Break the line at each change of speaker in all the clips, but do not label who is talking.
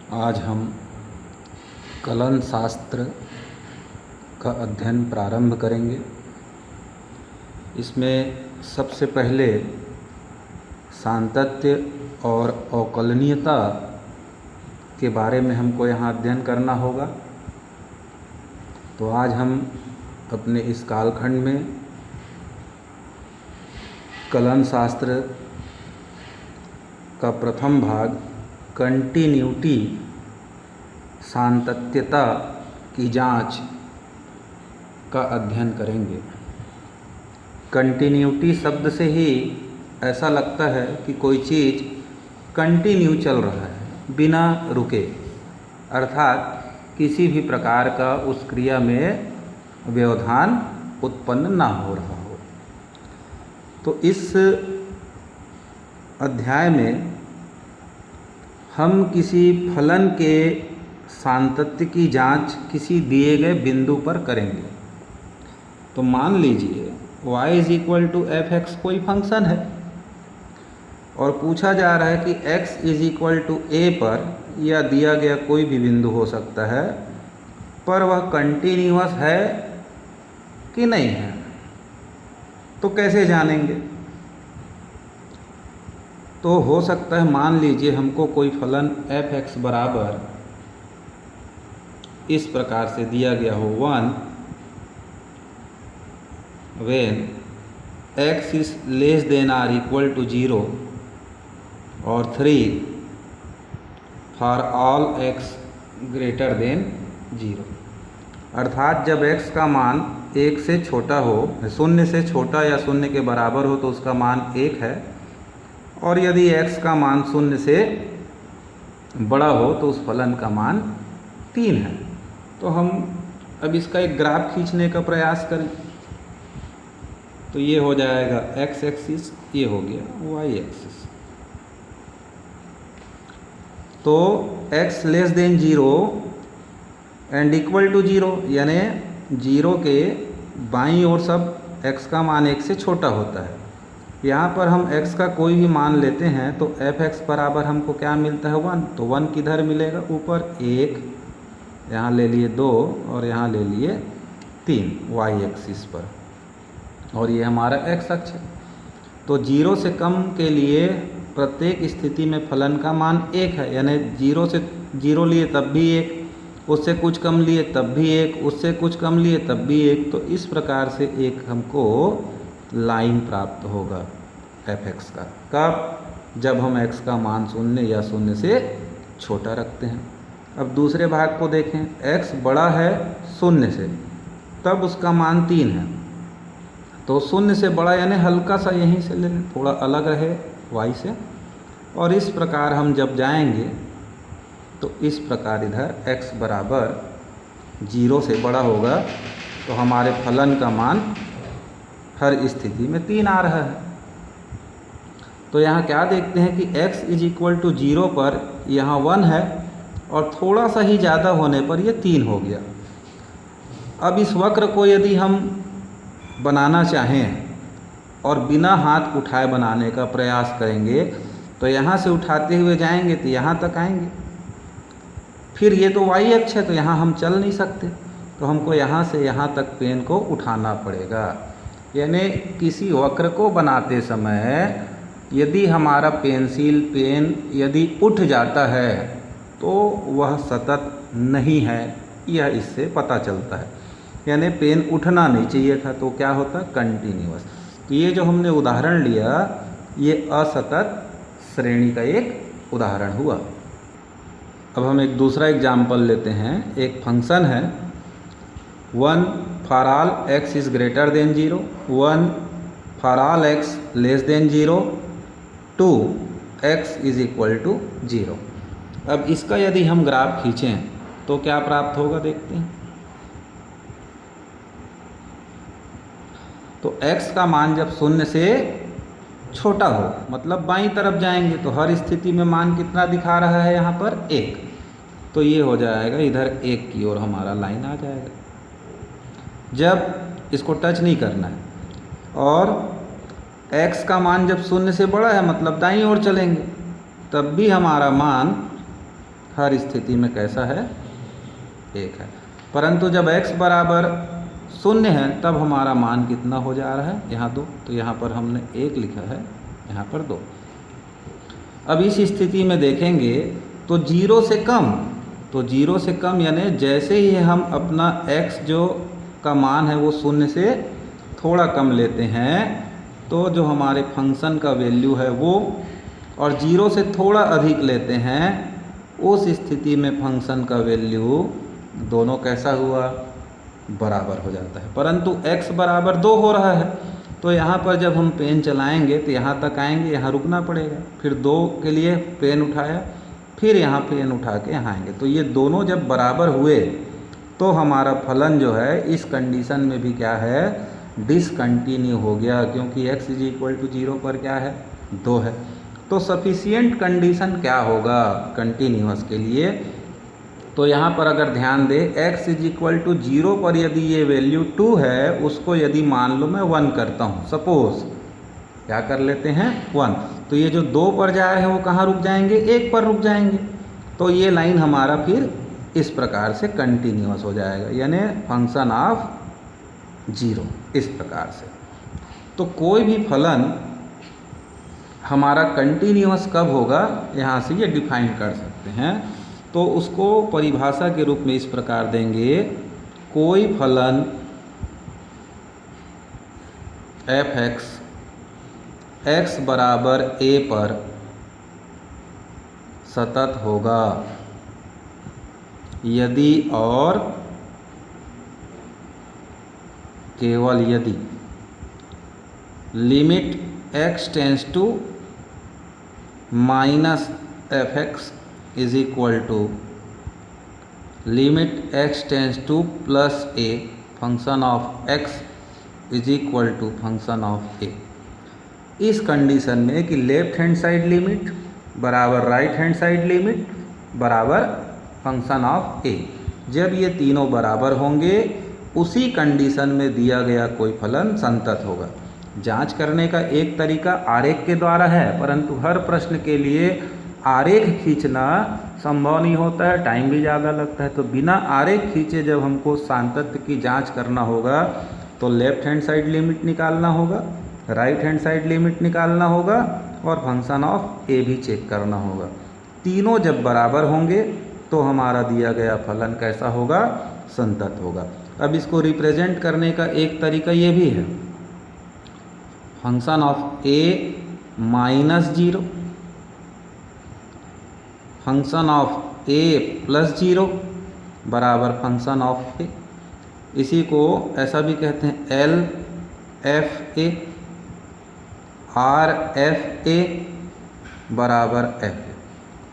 आज हम कलन शास्त्र का अध्ययन प्रारंभ करेंगे। इसमें सबसे पहले सातत्य और अवकलनीयता के बारे में हमको यहाँ अध्ययन करना होगा। तो आज हम अपने इस कालखंड में कलन शास्त्र का प्रथम भाग कंटिन्यूटी सातत्यता की जांच का अध्ययन करेंगे। कंटिन्यूटी शब्द से ही ऐसा लगता है कि कोई चीज़ कंटिन्यू चल रहा है बिना रुके, अर्थात किसी भी प्रकार का उस क्रिया में व्यवधान उत्पन्न ना हो रहा हो। तो इस अध्याय में हम किसी फलन के सातत्य की जांच किसी दिए गए बिंदु पर करेंगे। तो मान लीजिए y = f(x) कोई फंक्शन है और पूछा जा रहा है कि x = a पर या दिया गया कोई भी बिंदु हो सकता है, पर वह कंटिन्यूअस है कि नहीं है। तो कैसे जानेंगे? तो हो सकता है, मान लीजिए हमको कोई फलन f(x) बराबर इस प्रकार से दिया गया हो 1 when x is less than or equal to 0 और 3 for all x greater than 0। अर्थात जब x का मान 1 से छोटा हो, 0 से छोटा या 0 के बराबर हो तो उसका मान 1 है, और यदि x का मान 0 से बड़ा हो तो उस फलन का मान 3 है। तो हम अब इसका एक ग्राफ खींचने का प्रयास करें तो ये हो जाएगा x एक्सिस, ये हो गया y एक्सिस। तो x < 0 एंड इक्वल टू 0, यानी 0 के बाईं ओर सब x का मान 1 से छोटा होता है। यहाँ पर हम x का कोई भी मान लेते हैं तो f(x) बराबर हमको क्या मिलता है 1। तो 1 किधर मिलेगा? ऊपर 1, यहाँ ले लिए 2 और यहाँ ले लिए 3 y एक्सिस पर, और ये हमारा x अक्ष है। तो 0 से कम के लिए प्रत्येक स्थिति में फलन का मान 1 है, यानी 0 से 0 लिए तब भी 1, उससे कुछ कम लिए तब भी 1, उससे कुछ कम लिए तब भी 1। तो इस प्रकार से एक हमको लाइन प्राप्त होगा f(x) का। कब? जब हम x का मान 0 या 0 से छोटा रखते हैं। अब दूसरे भाग को देखें, x बड़ा है 0 से, तब उसका मान 3 है। तो 0 से बड़ा यानी हल्का सा यहीं से ले लें, थोड़ा अलग रहे y से, और इस प्रकार हम जब जाएंगे तो इस प्रकार इधर x बराबर 0 से बड़ा होगा तो हमारे फलन का मान हर स्थिति में 3 आ रहा है। तो यहाँ क्या देखते हैं कि x = 0 पर यहाँ 1 है और थोड़ा सा ही ज़्यादा होने पर ये 3 हो गया। अब इस वक्र को यदि हम बनाना चाहें और बिना हाथ उठाए बनाने का प्रयास करेंगे तो यहाँ से उठाते हुए जाएंगे तो यहाँ तक आएंगे, फिर ये तो y अक्ष है तो यहाँ हम चल नहीं सकते, तो हमको यहाँ से यहाँ तक पेन को उठाना पड़ेगा। यानी किसी वक्र को बनाते समय यदि हमारा पेन यदि उठ जाता है तो वह सतत नहीं है, यह इससे पता चलता है। यानी पेन उठना नहीं चाहिए था, तो क्या होता? कंटिन्यूअस। तो ये जो हमने उदाहरण लिया ये असतत श्रेणी का एक उदाहरण हुआ। अब हम एक दूसरा एग्जाम्पल लेते हैं। एक फंक्शन है 1 for all x is greater than 0, 1 for all x less than 0, 2 x is equal to 0। अब इसका यदि हम ग्राफ खींचें तो क्या प्राप्त होगा देखते हैं। तो x का मान जब 0 से छोटा हो, मतलब बाईं तरफ जाएंगे तो हर स्थिति में मान कितना दिखा रहा है यहाँ पर? 1। तो ये हो जाएगा इधर 1 की ओर हमारा लाइन आ जाएगा। जब इसको टच नहीं करना है और x का मान जब 0 से बड़ा है मतलब दाईं ओर चलेंगे, तब भी हमारा मान हर स्थिति में कैसा है, 1 है। परंतु जब x बराबर 0 है तब हमारा मान कितना हो जा रहा है, यहाँ 2, तो यहाँ पर हमने 1 लिखा है, यहाँ पर 2। अब इस स्थिति में देखेंगे तो 0 से कम, तो 0 से कम यानी जैसे ही हम अपना x जो का मान है वो 0 से थोड़ा कम लेते हैं तो जो हमारे फंक्शन का वैल्यू है वो, और 0 से थोड़ा अधिक लेते हैं, उस स्थिति में फंक्शन का वैल्यू दोनों कैसा हुआ, बराबर हो जाता है। परंतु x बराबर 2 हो रहा है तो यहाँ पर जब हम पेन चलाएंगे तो यहाँ तक आएंगे, यहाँ रुकना पड़ेगा, फिर 2 के लिए पेन उठाया, फिर यहाँ पेन उठा के यहाँ आएंगे। तो ये दोनों जब बराबर हुए तो हमारा फलन जो है इस कंडीशन में भी क्या है, डिसकंटिन्यू हो गया, क्योंकि x = 0 पर क्या है, 2 है। तो सफिशिएंट कंडीशन क्या होगा कंटिन्यूअस के लिए, तो यहाँ पर अगर ध्यान दें x = 0 पर यदि ये वैल्यू 2 है, उसको यदि मान लो मैं 1 करता हूँ, सपोज क्या कर लेते हैं 1, तो ये जो 2 पर जा रहे हैं वो कहाँ रुक जाएंगे, 1 पर रुक जाएंगे। तो ये लाइन हमारा फिर इस प्रकार से कंटिन्यूअस हो जाएगा, यानी फंक्शन ऑफ 0 इस प्रकार से। तो कोई भी फलन हमारा कंटिन्यूअस कब होगा, यहाँ से ये डिफाइन कर सकते हैं। तो उसको परिभाषा के रूप में इस प्रकार देंगे, कोई फलन f(x) x बराबर a पर सतत होगा यदि और केवल यदि limit x tends to -f(x) is equal to limit x tends to +a function of x is equal to function of a। इस कंडीशन में कि लेफ्ट हैंड साइड लिमिट बराबर राइट हैंड साइड लिमिट बराबर function of a, जब ये तीनों बराबर होंगे उसी कंडीशन में दिया गया कोई फलन संतत होगा। जांच करने का एक तरीका आरेख के द्वारा है, परंतु हर प्रश्न के लिए आरेख खींचना संभव नहीं होता है, टाइम भी ज़्यादा लगता है। तो बिना आरेख खींचे जब हमको सांतत्य की जांच करना होगा तो लेफ्ट हैंड साइड लिमिट निकालना होगा, राइट हैंड साइड लिमिट निकालना होगा और फंक्शन ऑफ ए भी चेक करना होगा। तीनों जब बराबर होंगे तो हमारा दिया गया फलन कैसा होगा, संतत होगा। अब इसको रिप्रेजेंट करने का एक तरीका ये भी है, function of a -0 function of a +0 बराबर फंक्शन ऑफ a। इसी को ऐसा भी कहते हैं LFA RFA बराबर f।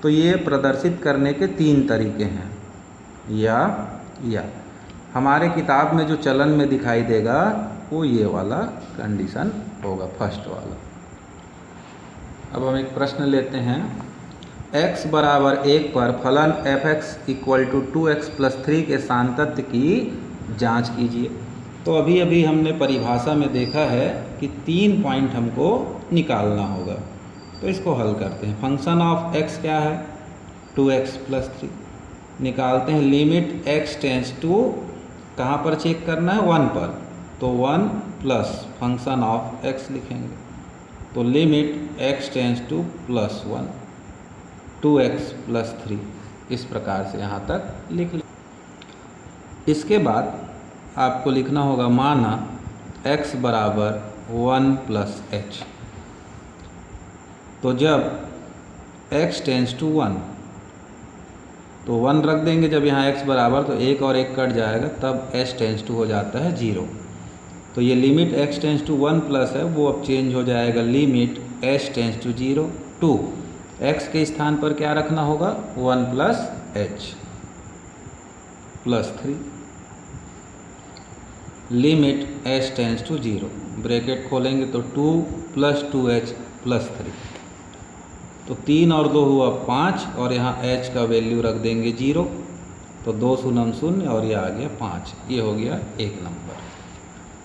तो ये प्रदर्शित करने के 3 तरीके हैं, या हमारे किताब में जो चलन में दिखाई देगा वो ये वाला कंडीशन होगा, फर्स्ट वाला। अब हम एक प्रश्न लेते हैं, x बराबर 1 पर फलन f(x) = 2x + 3 के सांतत्य की जांच कीजिए। तो अभी अभी हमने परिभाषा में देखा है कि 3 पॉइंट हमको निकालना होगा, तो इसको हल करते हैं। फंक्शन ऑफ x क्या है, 2x + 3 निकालते हैं। लिमिट x टेंस टू कहाँ पर चेक करना है, 1 पर, तो 1 प्लस फंक्शन ऑफ x लिखेंगे, तो limit x tends to +1 2x + 3 इस प्रकार से यहाँ तक लिख लें। इसके बाद आपको लिखना होगा माना x बराबर 1 + h, तो जब x टेंस टू 1 तो 1 रख देंगे, जब यहाँ x बराबर तो 1 और 1 कट जाएगा, तब h टेंस टू हो जाता है 0। तो ये limit x tends to 1 plus है वो अब चेंज हो जाएगा limit h tends to 0 2, x के स्थान पर क्या रखना होगा 1 + h + 3 limit h tends to 0, bracket खोलेंगे तो 2 + 2h + 3, तो 3 और 2 हुआ 5 और यहाँ h का वैल्यू रख देंगे 0, तो 2 शून्य 0 और ये आ गया 5, ये हो गया 1 नंबर।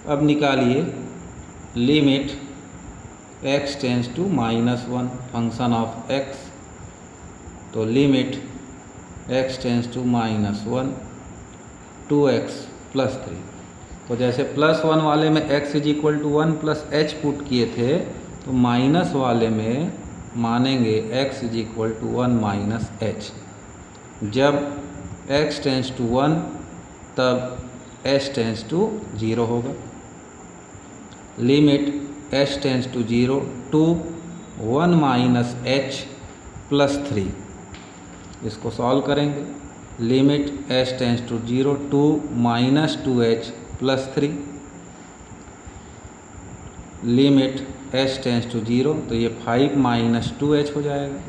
अब निकालिए limit x tends to -1 function of x, तो limit x tends to -1 2x + 3। तो जैसे +1 वाले में x = 1 + h पुट किए थे, तो माइनस वाले में मानेंगे x = 1 - h। जब x टेंस टू 1 तब h टेंस टू 0 होगा। Limit h tends to 0 two 1 - h + 3। इसको सॉल्व करेंगे। Limit h tends to 0 two -2h + 3। Limit h tends to 0, तो ये 5 - 2h हो जाएगा।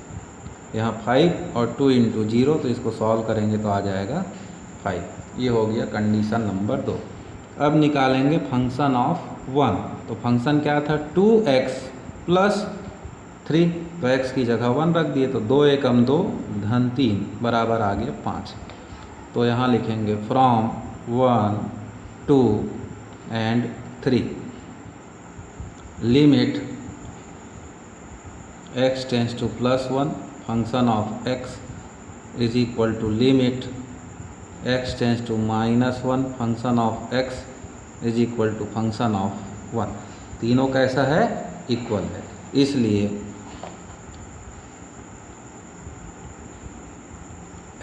यहाँ 5 और 2 × 0, तो इसको सॉल्व करेंगे तो आ जाएगा 5। ये हो गया कंडीशन नंबर 2। अब निकालेंगे फंक्शन ऑफ 1। तो फंक्शन क्या था? 2x + 3। तो x की जगह 1 रख दिए, तो 2 एकम 2 धन 3 बराबर आ गया 5। तो यहाँ लिखेंगे from 1 2 and 3 limit x tends to +1 function of x = limit x tends to -1 function of x = function of 1। तीनों कैसा है? इक्वल है। इसलिए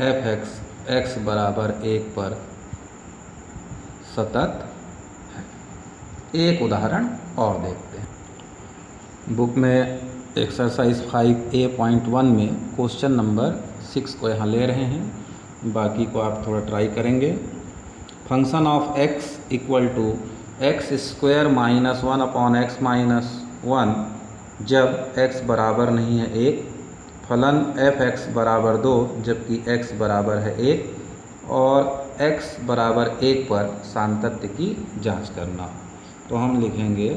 f(x) x बराबर 1 पर सतत है। एक उदाहरण और देखते हैं। बुक में एक्सरसाइज 5A.1 में क्वेश्चन नंबर 6 को यहाँ ले रहे हैं, बाकी को आप थोड़ा ट्राई करेंगे। Function of x = x² - 1/x - 1 जब x बराबर नहीं है 1, फलन f(x) बराबर 2 जबकि x बराबर है 1, और x बराबर 1 पर सातत्य की जांच करना। तो हम लिखेंगे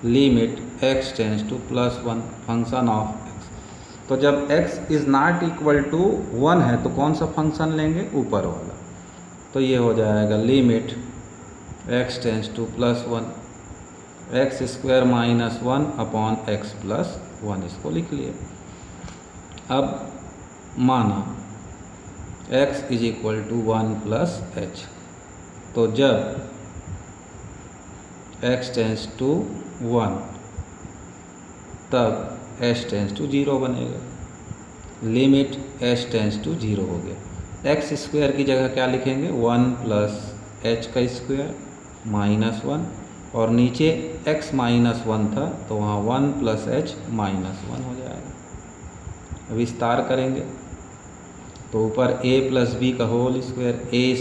limit x tends to +1 function of x। तो जब x ≠ 1 है तो कौन सा फंक्शन लेंगे? ऊपर वाला। तो ये हो जाएगा limit x tends to +1 x² - 1/x + 1। इसको लिख लिए। अब माना x = 1 + h। तो जब x टेंस टू 1 तब h टेंस टू 0 बनेगा। लिमिट h टेंस टू 0 हो गया। x² की जगह क्या लिखेंगे? 1 + h² - 1, और नीचे x - 1 था तो वहाँ 1 + h - 1 हो जाएगा। विस्तार करेंगे तो ऊपर a + b का whole square, a²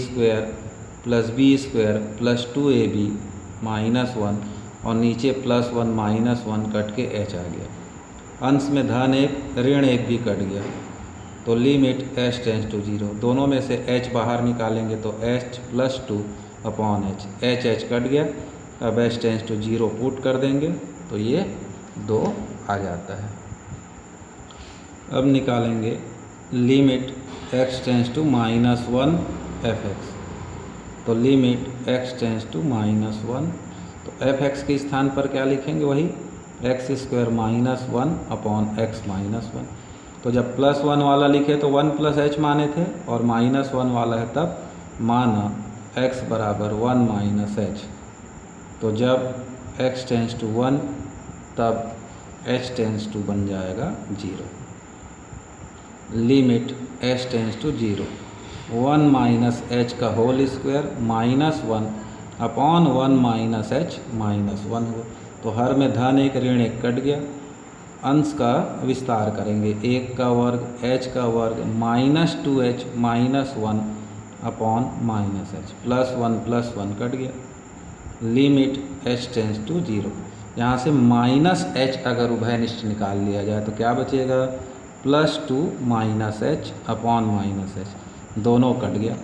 + b² + 2ab -1, और नीचे +1 - 1 कट के h आ गया। अंश में धन 1 ऋण 1 भी कट गया। तो लिमिट h टेंस टू 0, दोनों में से h बाहर निकालेंगे तो h + 2/h, h कट गया। अब h टेंस टू 0 पुट कर देंगे तो ये 2 आ जाता है। अब निकालेंगे limit x tends to -1 f(x). तो लिमिट x टेंस टू -1, तो f(x) के स्थान पर क्या लिखेंगे? वही x² - 1/x - 1। तो जब +1 वाला लिखे तो 1 + h माने थे, और -1 वाला है तब माना x बराबर 1 - h। तो जब x टेंस टू 1 तब h टेंस टू बन जाएगा 0। Limit h tends to 0 1 - h का होल स्क्वायर -1/1 - h - 1 हुआ। तो हर में धन 1 ऋण 1 कट गया। अंश का विस्तार करेंगे, 1 का वर्ग h का वर्ग -2h - 1/-h +1 कट गया। Limit h tends to 0। यहाँ से -h अगर उभयनिष्ठ निकाल लिया जाए तो क्या बचेगा? +2 -h/-h, दोनों कट गया।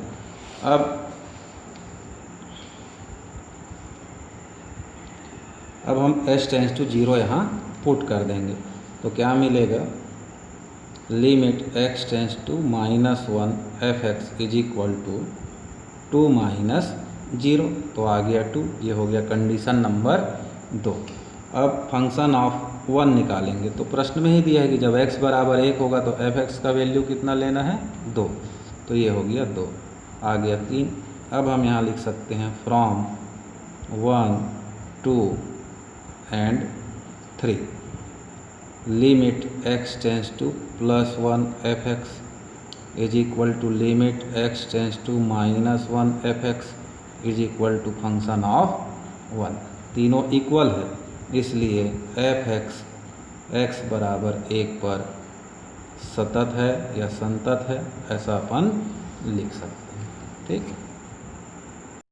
अब हम h टेंस टू 0 यहाँ पुट कर देंगे तो क्या मिलेगा? Limit x tends to -1 f(x) = 2 - 0, तो आ गया 2। ये हो गया कंडीशन नंबर 2। अब फंक्शन ऑफ 1 निकालेंगे तो प्रश्न में ही दिया है कि जब x बराबर 1 होगा तो f(x) का वैल्यू कितना लेना है? 2। तो ये हो गया 2, आ गया 3। अब हम यहाँ लिख सकते हैं from 1 2 and 3 limit x tends to +1 f(x) is equal to limit x tends to -1 f(x) is equal to function of 1। तीनों इक्वल है, इसलिए f(x) x बराबर 1 पर सतत है या संतत है, ऐसा अपन लिख सकते हैं। ठीक।